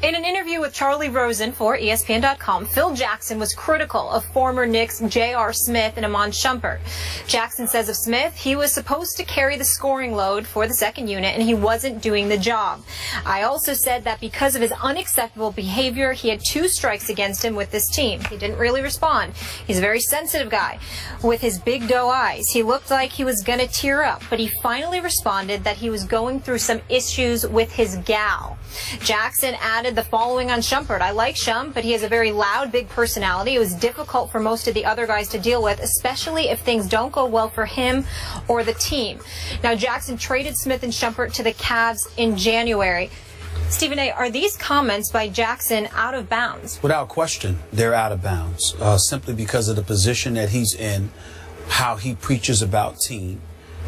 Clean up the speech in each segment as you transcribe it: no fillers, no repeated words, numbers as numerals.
In an interview with Charlie Rosen for ESPN.com, Phil Jackson was critical of former Knicks J.R. Smith and Iman Shumpert. Jackson says of Smith, he was supposed to carry the scoring load for the second unit, and he wasn't doing the job. I also said that because of his unacceptable behavior, he had 2 strikes against him with this team. He didn't really respond. He's a very sensitive guy with his big doe eyes. He looked like he was going to tear up, but he finally responded that he was going through some issues with his gal. Jackson added the following on Shumpert. I like Shump, but he has a very loud, big personality. It was difficult for most of the other guys to deal with, especially if things don't go well for him or the team. Now, Jackson traded Smith and Shumpert to the Cavs in January. Stephen A., are these comments by Jackson out of bounds? Without question, they're out of bounds, simply because of the position that he's in, how he preaches about team,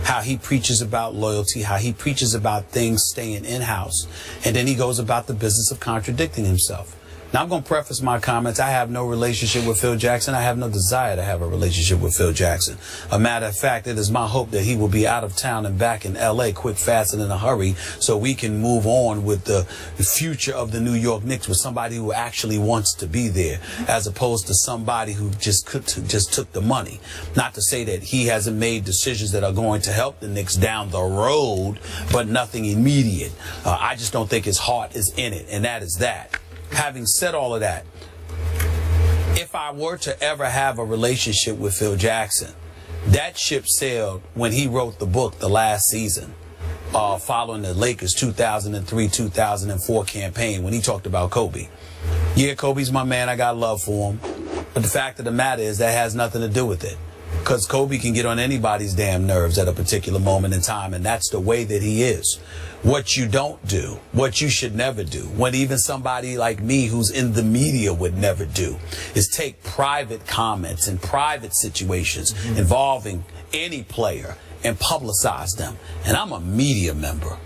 how he preaches about loyalty, how he preaches about things staying in-house, and then he goes about the business of contradicting himself. Now, I'm going to preface my comments. I have no relationship with Phil Jackson. I have no desire to have a relationship with Phil Jackson. A matter of fact, it is my hope that he will be out of town and back in L.A. quick, fast, and in a hurry so we can move on with the future of the New York Knicks with somebody who actually wants to be there, as opposed to somebody who just took the money. Not to say that he hasn't made decisions that are going to help the Knicks down the road, but nothing immediate. I just don't think his heart is in it, and that is that. Having said all of that, if I were to ever have a relationship with Phil Jackson, that ship sailed when he wrote the book the last season, following the Lakers 2003-2004 campaign, when he talked about Kobe. Yeah, Kobe's my man. I got love for him. But the fact of the matter is that has nothing to do with it. Because Kobe can get on anybody's damn nerves at a particular moment in time, and that's the way that he is. What you don't do, what you should never do, what even somebody like me who's in the media would never do, is take private comments and private situations involving any player and publicize them. And I'm a media member.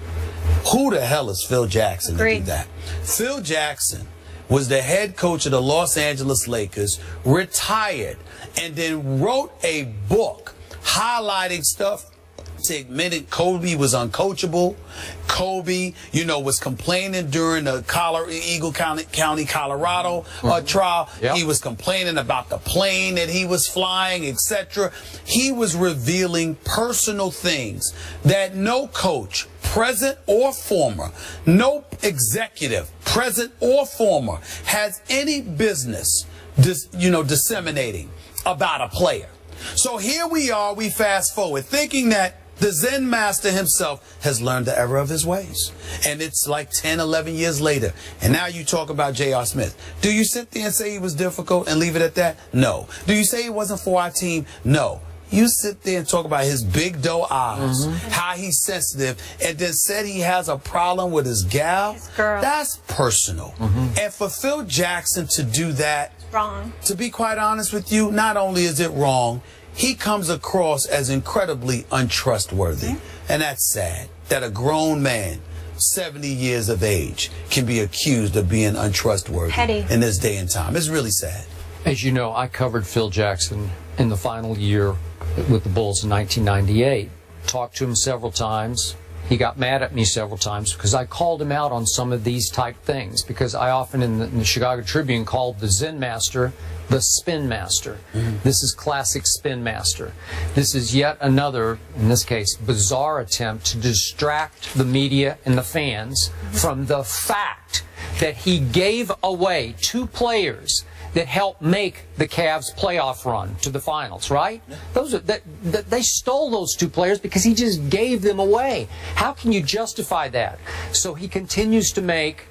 Who the hell is Phil Jackson to do that? Phil Jackson was the head coach of the Los Angeles Lakers, retired, and then wrote a book highlighting stuff. Admitted Kobe was uncoachable. Kobe, was complaining during the Eagle County, Colorado trial. Yep. He was complaining about the plane that he was flying, etc. He was revealing personal things that no coach, present or former, no executive, present or former, has any business, disseminating about a player. So here we are, we fast forward, thinking that the Zen master himself has learned the error of his ways. And it's like 10, 11 years later. And now you talk about J.R. Smith. Do you sit there and say he was difficult and leave it at that? No. Do you say he wasn't for our team? No. You sit there and talk about his big doe eyes, how he's sensitive, and then said he has a problem with his gal. His girl. That's personal. And for Phil Jackson to do that, wrong. To be quite honest with you, not only is it wrong, he comes across as incredibly untrustworthy. And that's sad that a grown man, 70 years of age, can be accused of being untrustworthy in this day and time. It's really sad. As you know, I covered Phil Jackson in the final year with the Bulls in 1998. Talked to him several times. He got mad at me several times because I called him out on some of these type things, because I often in the Chicago Tribune called the Zen master the spin master. This is classic spin master. This is yet another, in this case, bizarre attempt to distract the media and the fans from the fact that he gave away 2 players that helped make the Cavs playoff run to the finals, right? They stole those 2 players because he just gave them away. How can you justify that? So he continues to make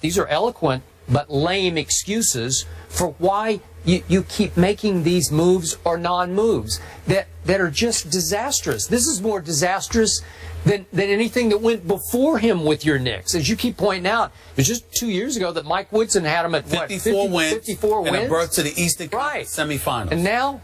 these are eloquent but lame excuses for why you keep making these moves or non-moves that are just disastrous. This is more disastrous than anything that went before him with your Knicks. As you keep pointing out, it was just 2 years ago that Mike Woodson had him at 54 wins and a berth to the Eastern Conference semifinals. And now,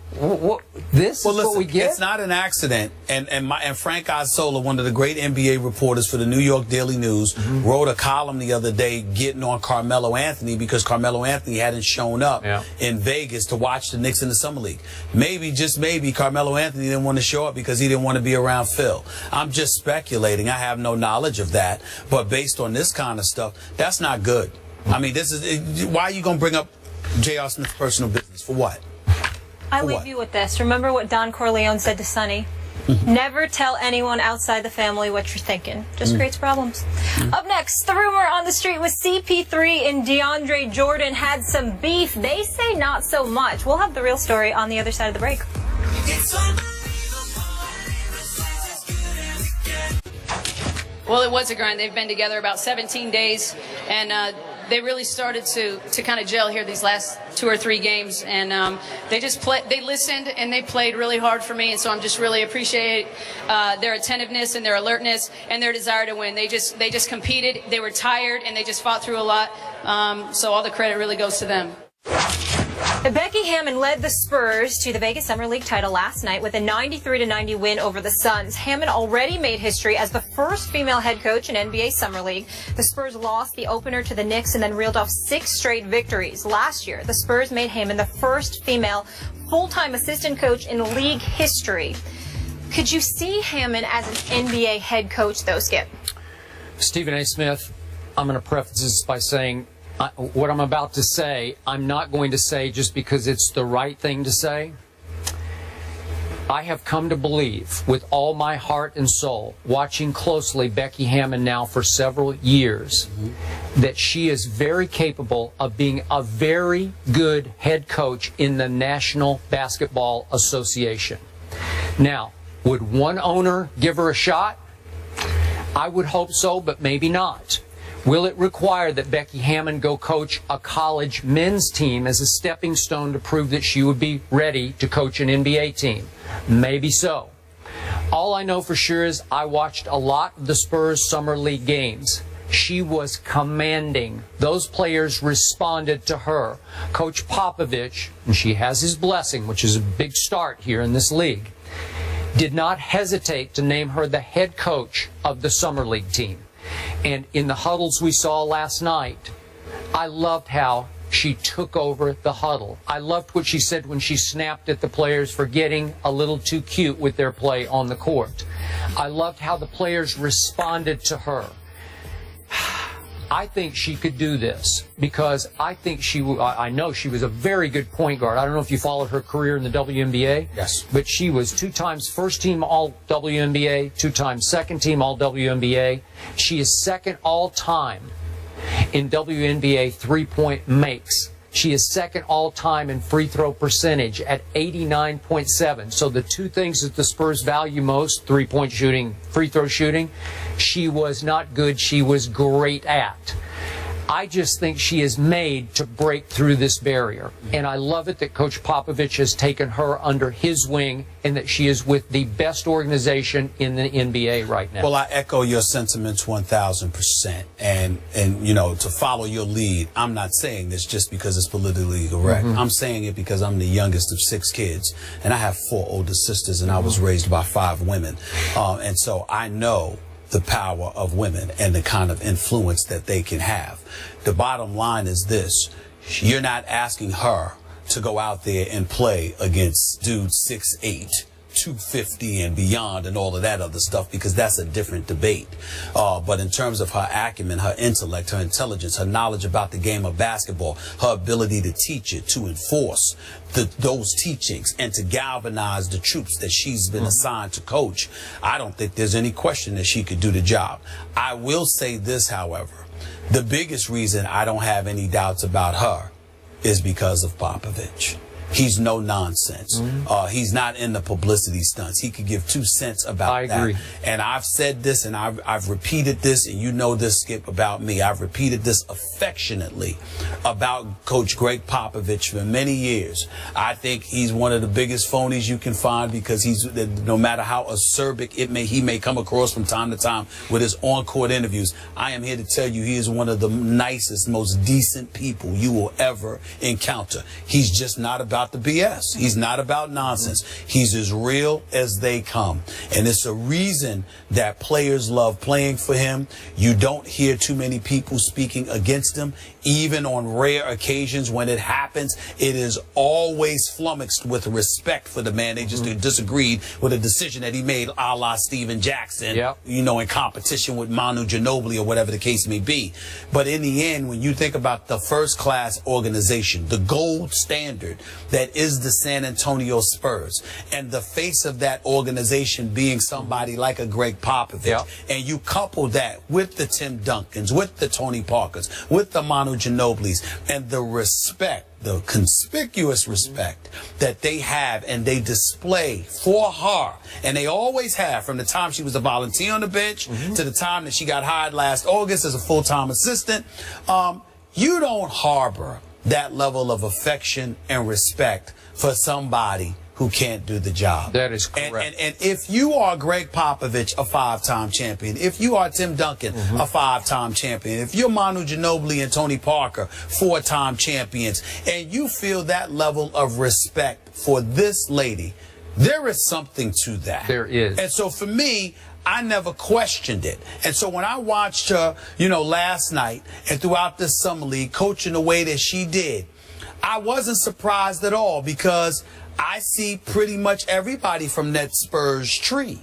this is what we get? It's not an accident. And Frank Isola, one of the great NBA reporters for the New York Daily News, wrote a column the other day getting on Carmelo Anthony because Carmelo Anthony hadn't shown up in Vegas to watch the Knicks in the Summer League. Maybe, just maybe, Carmelo Anthony Anthony didn't want to show up because he didn't want to be around Phil. I'm just speculating. I have no knowledge of that. But based on this kind of stuff, that's not good. I mean, why are you going to bring up J.R. Smith's personal business? For what? I leave you with this. Remember what Don Corleone said to Sonny? Never tell anyone outside the family what you're thinking. Just creates problems. Up next, the rumor on the street was CP3 and DeAndre Jordan had some beef. They say not so much. We'll have the real story on the other side of the break. Well, it was a grind. They've been together about 17 days, and they really started to kind of gel here these last 2 or 3 games, and they listened and they played really hard for me, and so I'm just really appreciate their attentiveness and their alertness and their desire to win. They just competed. They were tired and they just fought through a lot. So all the credit really goes to them. Becky Hammon led the Spurs to the Vegas Summer League title last night with a 93-90 win over the Suns. Hammon already made history as the first female head coach in NBA Summer League. The Spurs lost the opener to the Knicks and then reeled off 6 straight victories. Last year, the Spurs made Hammon the first female full-time assistant coach in league history. Could you see Hammon as an NBA head coach, though, Skip? Stephen A. Smith, I'm going to preface this by saying what I'm about to say, I'm not going to say just because it's the right thing to say. I have come to believe with all my heart and soul, watching closely Becky Hammon now for several years, that she is very capable of being a very good head coach in the National Basketball Association. Now, would one owner give her a shot? I would hope so, but maybe not. Will it require that Becky Hammon go coach a college men's team as a stepping stone to prove that she would be ready to coach an NBA team? Maybe so. All I know for sure is I watched a lot of the Spurs Summer League games. She was commanding. Those players responded to her. Coach Popovich, and she has his blessing, which is a big start here in this league, did not hesitate to name her the head coach of the Summer League team. And in the huddles we saw last night, I loved how she took over the huddle. I loved what she said when she snapped at the players for getting a little too cute with their play on the court. I loved how the players responded to her. I think she could do this because I know she was a very good point guard. I don't know if you followed her career in the WNBA. Yes. But she was 2 times first team all WNBA, 2 times second team all WNBA. She is second all time in WNBA 3-point makes. She is second all-time in free throw percentage at 89.7. So the 2 things that the Spurs value most, 3-point shooting, free throw shooting, she was not good, she was great at. I just think she is made to break through this barrier. And I love it that Coach Popovich has taken her under his wing and that she is with the best organization in the NBA right now. Well, I echo your sentiments 1,000%. And you know, to follow your lead, I'm not saying this just because it's politically correct. I'm saying it because I'm the youngest of 6 kids. And I have 4 older sisters, and I was raised by 5 women. And so I know the power of women and the kind of influence that they can have. The bottom line is this: you're not asking her to go out there and play against dudes 6'8", 250 and beyond and all of that other stuff, because that's a different debate. But in terms of her acumen, her intellect, her intelligence, her knowledge about the game of basketball, her ability to teach it, to enforce those teachings, and to galvanize the troops that she's been assigned to coach, I don't think there's any question that she could do the job. I will say this, however: the biggest reason I don't have any doubts about her is because of Popovich. He's no nonsense. He's not in the publicity stunts. He could give 2 cents about that. I agree. And I've said this, and I've repeated this, and you know this, Skip, about me. I've repeated this affectionately about Coach Greg Popovich for many years. I think he's one of the biggest phonies you can find, because no matter how acerbic he may come across from time to time with his on-court interviews, I am here to tell you he is one of the nicest, most decent people you will ever encounter. He's just not about about the BS. He's not about nonsense. He's as real as they come. And it's a reason that players love playing for him. You don't hear too many people speaking against him. Even on rare occasions when it happens, it is always flummoxed with respect for the man. They just disagreed with a decision that he made, a la Steven Jackson, you know, in competition with Manu Ginobili or whatever the case may be. But in the end, when you think about the first-class organization, the gold standard that is the San Antonio Spurs, and the face of that organization being somebody like a Greg Popovich, and you couple that with the Tim Duncans, with the Tony Parkers, with the Manu Ginobilis, and the respect, the conspicuous respect that they have and they display for her, and they always have from the time she was a volunteer on the bench to the time that she got hired last August as a full-time assistant. You don't harbor that level of affection and respect for somebody who can't do the job. That is correct. And if you are Greg Popovich, a 5-time champion, if you are Tim Duncan, a 5-time champion, if you're Manu Ginobili and Tony Parker, 4-time champions, and you feel that level of respect for this lady, there is something to that. There is. And so for me, I never questioned it. And so when I watched her, you know, last night and throughout this summer league coaching the way that she did, I wasn't surprised at all, because I see pretty much everybody from that Spurs tree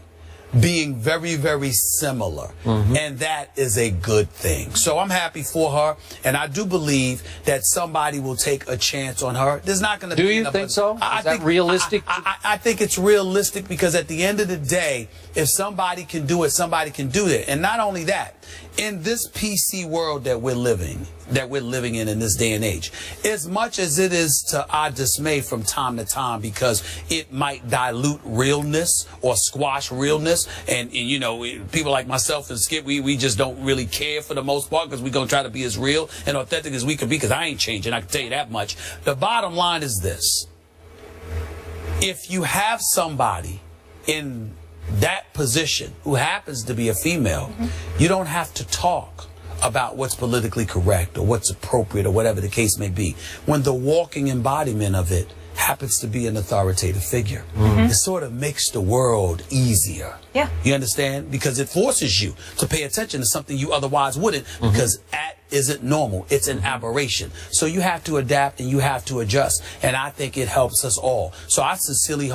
being very, very similar. And that is a good thing. So I'm happy for her. And I do believe that somebody will take a chance on her. There's not going to be... Do you think so? Is that realistic? I think it's realistic, because at the end of the day, if somebody can do it, somebody can do it. And not only that, in this PC world that we're living in this day and age, as much as it is to our dismay from time to time, because it might dilute realness or squash realness, and you know, people like myself and Skip, we just don't really care for the most part, because we're going to try to be as real and authentic as we can be, because I ain't changing, I can tell you that much. The bottom line is this: if you have somebody in that position who happens to be a female, you don't have to talk about what's politically correct or what's appropriate or whatever the case may be, when the walking embodiment of it happens to be an authoritative figure. It sort of makes the world easier. You understand? Because it forces you to pay attention to something you otherwise wouldn't, because isn't normal. It's an aberration. So you have to adapt and you have to adjust. And I think it helps us all. So I'm sincerely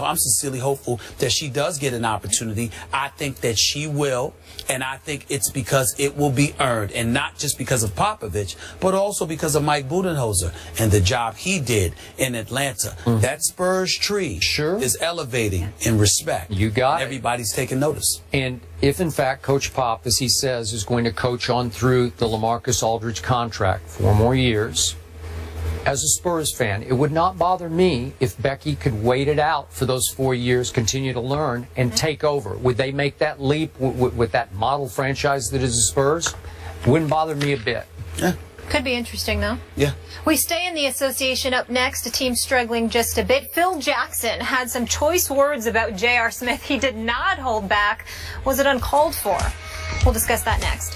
hopeful that she does get an opportunity. I think that she will. And I think it's because it will be earned, and not just because of Popovich, but also because of Mike Budenholzer and the job he did in Atlanta. That Spurs tree is elevating in respect. You got it. Everybody's taking notice. And if, in fact, Coach Pop, as he says, is going to coach on through the LaMarcus Aldridge contract 4 more years, as a Spurs fan, it would not bother me if Becky could wait it out for those 4 years, continue to learn, and take over. Would they make that leap with that model franchise that is the Spurs? Wouldn't bother me a bit. Could be interesting, though. Yeah. We stay in the association. Up next, a team struggling just a bit. Phil Jackson had some choice words about J.R. Smith. He did not hold back. Was it uncalled for? We'll discuss that next.